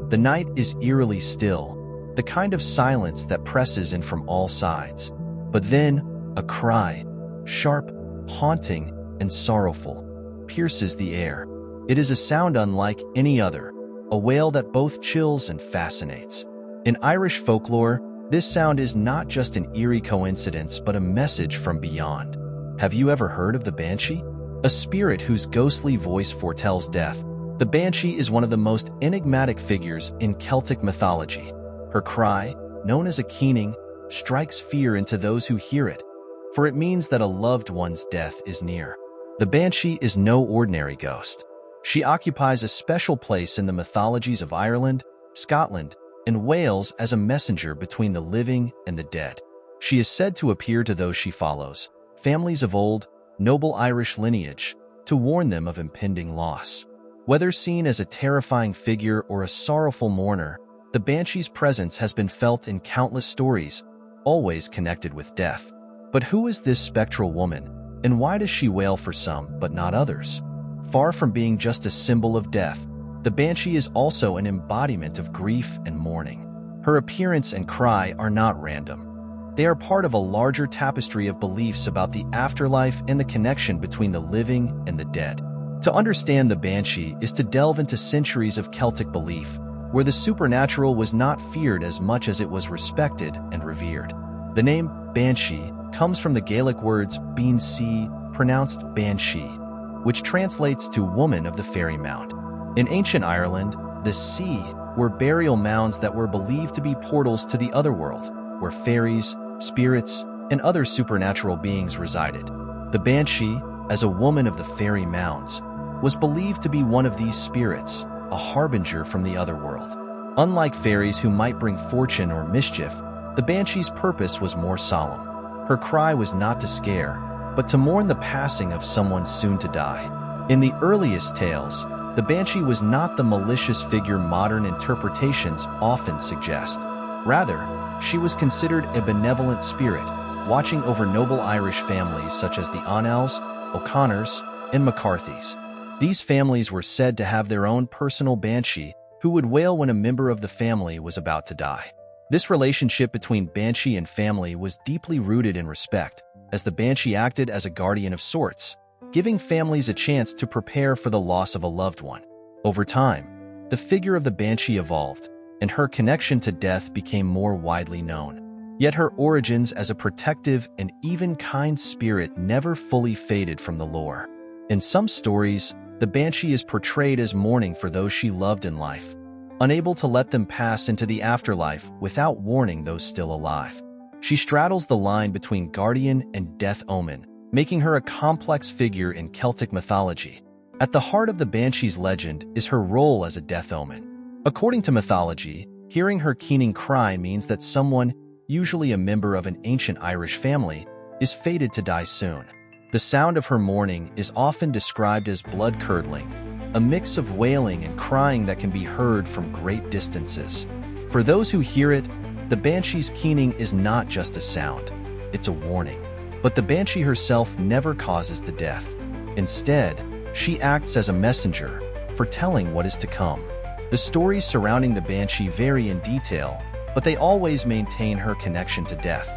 The night is eerily still, the kind of silence that presses in from all sides. But then, a cry, sharp, haunting, and sorrowful, pierces the air. It is a sound unlike any other, a wail that both chills and fascinates. In Irish folklore, this sound is not just an eerie coincidence but a message from beyond. Have you ever heard of the Banshee? A spirit whose ghostly voice foretells death. The Banshee is one of the most enigmatic figures in Celtic mythology. Her cry, known as a keening, strikes fear into those who hear it, for it means that a loved one's death is near. The Banshee is no ordinary ghost. She occupies a special place in the mythologies of Ireland, Scotland, and Wales as a messenger between the living and the dead. She is said to appear to those she follows, families of old, noble Irish lineage, to warn them of impending loss. Whether seen as a terrifying figure or a sorrowful mourner, the Banshee's presence has been felt in countless stories, always connected with death. But who is this spectral woman, and why does she wail for some but not others? Far from being just a symbol of death, the Banshee is also an embodiment of grief and mourning. Her appearance and cry are not random. They are part of a larger tapestry of beliefs about the afterlife and the connection between the living and the dead. To understand the Banshee is to delve into centuries of Celtic belief, where the supernatural was not feared as much as it was respected and revered. The name Banshee comes from the Gaelic words Banshee, pronounced Banshee, which translates to woman of the fairy mound. In ancient Ireland, the sea were burial mounds that were believed to be portals to the otherworld, where fairies, spirits, and other supernatural beings resided. The Banshee, as a woman of the fairy mounds, was believed to be one of these spirits, a harbinger from the otherworld. Unlike fairies who might bring fortune or mischief, the Banshee's purpose was more solemn. Her cry was not to scare, but to mourn the passing of someone soon to die. In the earliest tales, the Banshee was not the malicious figure modern interpretations often suggest. Rather, she was considered a benevolent spirit, watching over noble Irish families such as the O'Neills, O'Connors, and McCarthys. These families were said to have their own personal Banshee who would wail when a member of the family was about to die. This relationship between Banshee and family was deeply rooted in respect, as the Banshee acted as a guardian of sorts, giving families a chance to prepare for the loss of a loved one. Over time, the figure of the Banshee evolved, and her connection to death became more widely known. Yet her origins as a protective and even kind spirit never fully faded from the lore. In some stories, the Banshee is portrayed as mourning for those she loved in life, unable to let them pass into the afterlife without warning those still alive. She straddles the line between guardian and death omen, making her a complex figure in Celtic mythology. At the heart of the Banshee's legend is her role as a death omen. According to mythology, hearing her keening cry means that someone, usually a member of an ancient Irish family, is fated to die soon. The sound of her mourning is often described as blood-curdling, a mix of wailing and crying that can be heard from great distances. For those who hear it, the Banshee's keening is not just a sound, it's a warning. But the Banshee herself never causes the death. Instead, she acts as a messenger, foretelling what is to come. The stories surrounding the Banshee vary in detail, but they always maintain her connection to death.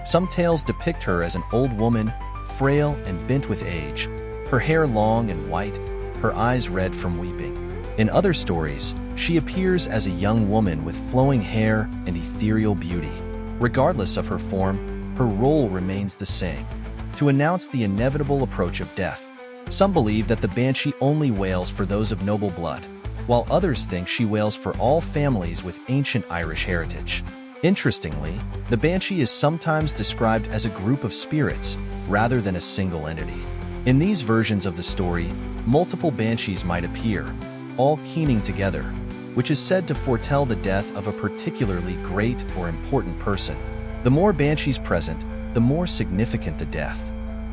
Some tales depict her as an old woman, frail and bent with age, her hair long and white, her eyes red from weeping. In other stories, she appears as a young woman with flowing hair and ethereal beauty. Regardless of her form, her role remains the same: to announce the inevitable approach of death. Some believe that the Banshee only wails for those of noble blood, while others think she wails for all families with ancient Irish heritage. Interestingly, the Banshee is sometimes described as a group of spirits rather than a single entity. In these versions of the story, multiple Banshees might appear, all keening together, which is said to foretell the death of a particularly great or important person. The more Banshees present, the more significant the death.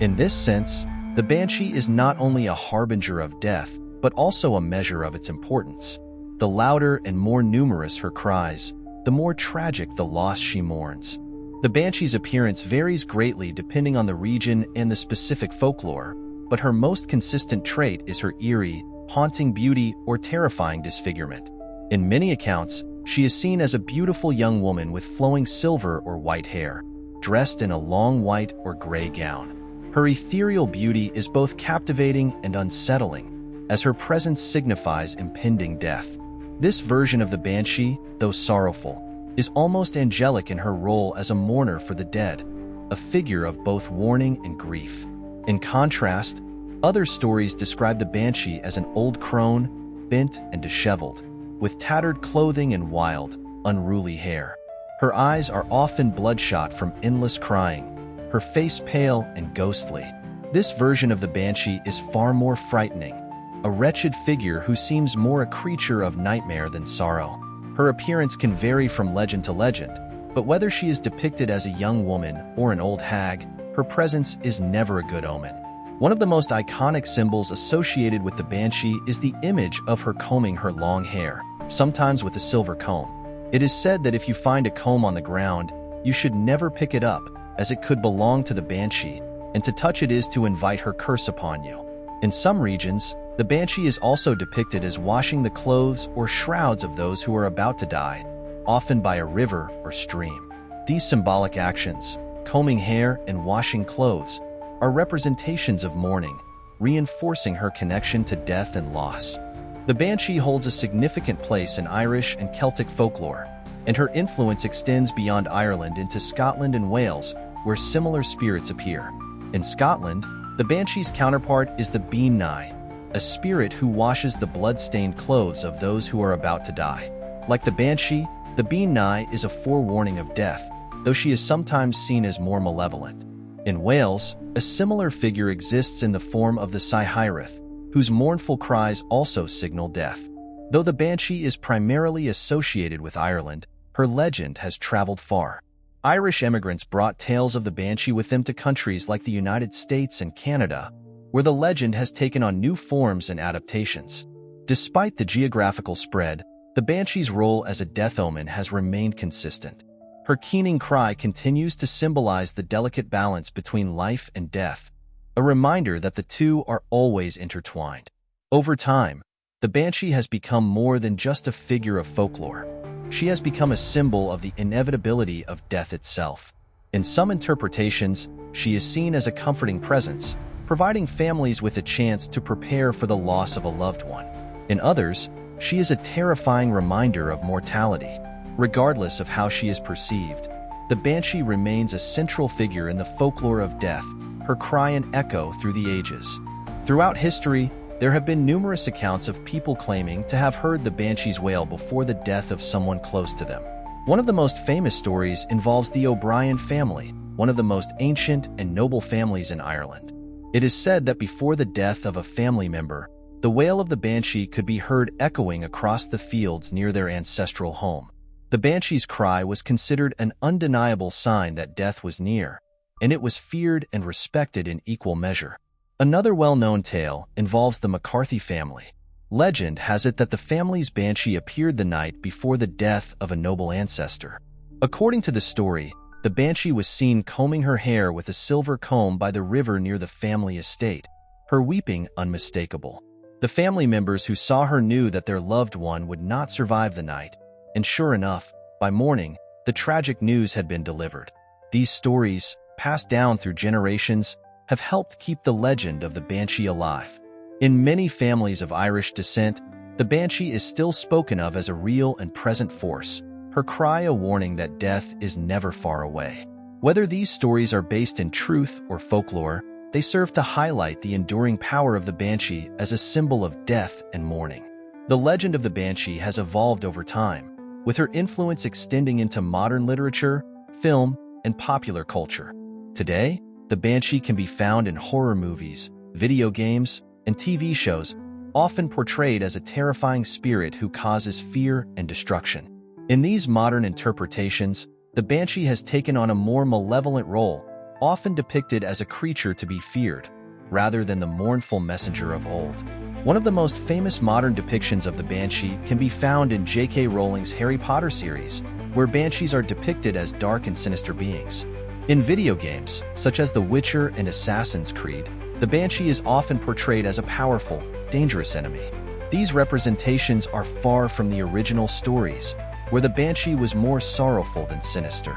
In this sense, the Banshee is not only a harbinger of death, but also a measure of its importance. The louder and more numerous her cries, the more tragic the loss she mourns. The Banshee's appearance varies greatly depending on the region and the specific folklore, but her most consistent trait is her eerie, haunting beauty or terrifying disfigurement. In many accounts, she is seen as a beautiful young woman with flowing silver or white hair, dressed in a long white or gray gown. Her ethereal beauty is both captivating and unsettling, as her presence signifies impending death. This version of the Banshee, though sorrowful, is almost angelic in her role as a mourner for the dead, a figure of both warning and grief. In contrast, other stories describe the Banshee as an old crone, bent and disheveled, with tattered clothing and wild, unruly hair. Her eyes are often bloodshot from endless crying, her face pale and ghostly. This version of the Banshee is far more frightening, a wretched figure who seems more a creature of nightmare than sorrow. Her appearance can vary from legend to legend, but whether she is depicted as a young woman or an old hag, her presence is never a good omen. One of the most iconic symbols associated with the Banshee is the image of her combing her long hair, sometimes with a silver comb. It is said that if you find a comb on the ground, you should never pick it up, as it could belong to the Banshee, and to touch it is to invite her curse upon you. In some regions, the Banshee is also depicted as washing the clothes or shrouds of those who are about to die, often by a river or stream. These symbolic actions, combing hair and washing clothes, are representations of mourning, reinforcing her connection to death and loss. The Banshee holds a significant place in Irish and Celtic folklore, and her influence extends beyond Ireland into Scotland and Wales, where similar spirits appear. In Scotland, the Banshee's counterpart is the Bean Nye, a spirit who washes the blood-stained clothes of those who are about to die. Like the Banshee, the Bean Nye is a forewarning of death, though she is sometimes seen as more malevolent. In Wales, a similar figure exists in the form of the Syhireth, whose mournful cries also signal death. Though the Banshee is primarily associated with Ireland, her legend has traveled far. Irish immigrants brought tales of the Banshee with them to countries like the United States and Canada, where the legend has taken on new forms and adaptations. Despite the geographical spread, the Banshee's role as a death omen has remained consistent. Her keening cry continues to symbolize the delicate balance between life and death, a reminder that the two are always intertwined. Over time, the Banshee has become more than just a figure of folklore. She has become a symbol of the inevitability of death itself. In some interpretations, she is seen as a comforting presence, providing families with a chance to prepare for the loss of a loved one. In others, she is a terrifying reminder of mortality. Regardless of how she is perceived, the Banshee remains a central figure in the folklore of death, her cry an echo through the ages. Throughout history, there have been numerous accounts of people claiming to have heard the Banshee's wail before the death of someone close to them. One of the most famous stories involves the O'Brien family, one of the most ancient and noble families in Ireland. It is said that before the death of a family member, the wail of the Banshee could be heard echoing across the fields near their ancestral home. The Banshee's cry was considered an undeniable sign that death was near, and it was feared and respected in equal measure. Another well-known tale involves the McCarthy family. Legend has it that the family's Banshee appeared the night before the death of a noble ancestor. According to the story, the Banshee was seen combing her hair with a silver comb by the river near the family estate, her weeping unmistakable. The family members who saw her knew that their loved one would not survive the night, and sure enough, by morning, the tragic news had been delivered. These stories, passed down through generations, have helped keep the legend of the Banshee alive. In many families of Irish descent, the Banshee is still spoken of as a real and present force, her cry a warning that death is never far away. Whether these stories are based in truth or folklore, they serve to highlight the enduring power of the Banshee as a symbol of death and mourning. The legend of the Banshee has evolved over time, with her influence extending into modern literature, film, and popular culture. Today, the Banshee can be found in horror movies, video games, and TV shows, often portrayed as a terrifying spirit who causes fear and destruction. In these modern interpretations, the Banshee has taken on a more malevolent role, often depicted as a creature to be feared, rather than the mournful messenger of old. One of the most famous modern depictions of the Banshee can be found in J.K. Rowling's Harry Potter series, where Banshees are depicted as dark and sinister beings. In video games, such as The Witcher and Assassin's Creed, the Banshee is often portrayed as a powerful, dangerous enemy. These representations are far from the original stories, where the Banshee was more sorrowful than sinister.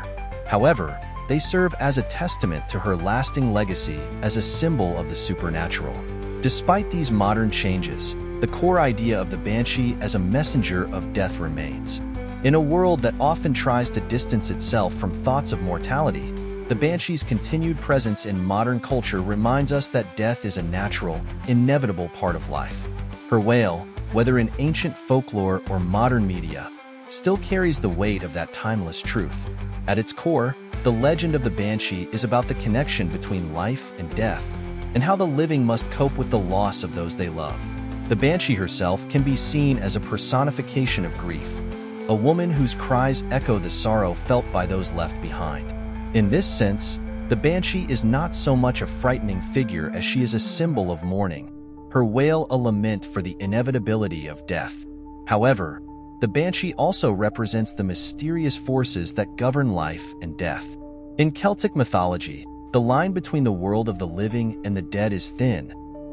However, they serve as a testament to her lasting legacy as a symbol of the supernatural. Despite these modern changes, the core idea of the Banshee as a messenger of death remains. In a world that often tries to distance itself from thoughts of mortality, the Banshee's continued presence in modern culture reminds us that death is a natural, inevitable part of life. Her wail, whether in ancient folklore or modern media, still carries the weight of that timeless truth. At its core, the legend of the Banshee is about the connection between life and death, and how the living must cope with the loss of those they love. The Banshee herself can be seen as a personification of grief, a woman whose cries echo the sorrow felt by those left behind. In this sense, the Banshee is not so much a frightening figure as she is a symbol of mourning, her wail a lament for the inevitability of death. However, the Banshee also represents the mysterious forces that govern life and death. In Celtic mythology, the line between the world of the living and the dead is thin,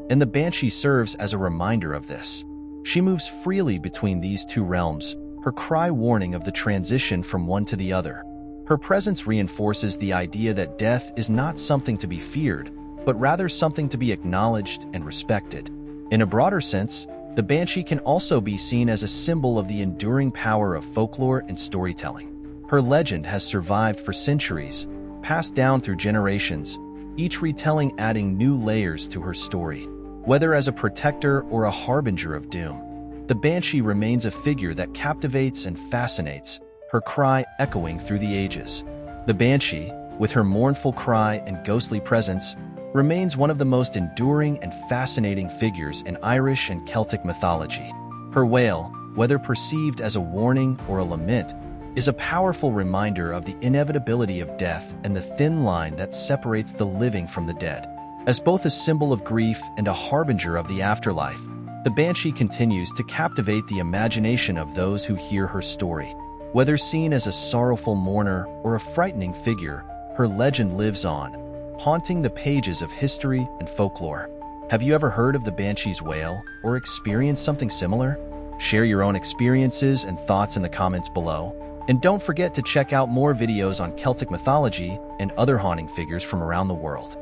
and the Banshee serves as a reminder of this. She moves freely between these two realms, her cry warning of the transition from one to the other. Her presence reinforces the idea that death is not something to be feared, but rather something to be acknowledged and respected. In a broader sense, the Banshee can also be seen as a symbol of the enduring power of folklore and storytelling. Her legend has survived for centuries, passed down through generations, each retelling adding new layers to her story. Whether as a protector or a harbinger of doom, the Banshee remains a figure that captivates and fascinates, her cry echoing through the ages. The Banshee, with her mournful cry and ghostly presence, remains one of the most enduring and fascinating figures in Irish and Celtic mythology. Her wail, whether perceived as a warning or a lament, is a powerful reminder of the inevitability of death and the thin line that separates the living from the dead. As both a symbol of grief and a harbinger of the afterlife, the Banshee continues to captivate the imagination of those who hear her story. Whether seen as a sorrowful mourner or a frightening figure, her legend lives on, haunting the pages of history and folklore. Have you ever heard of the Banshee's wail or experienced something similar? Share your own experiences and thoughts in the comments below. And don't forget to check out more videos on Celtic mythology and other haunting figures from around the world.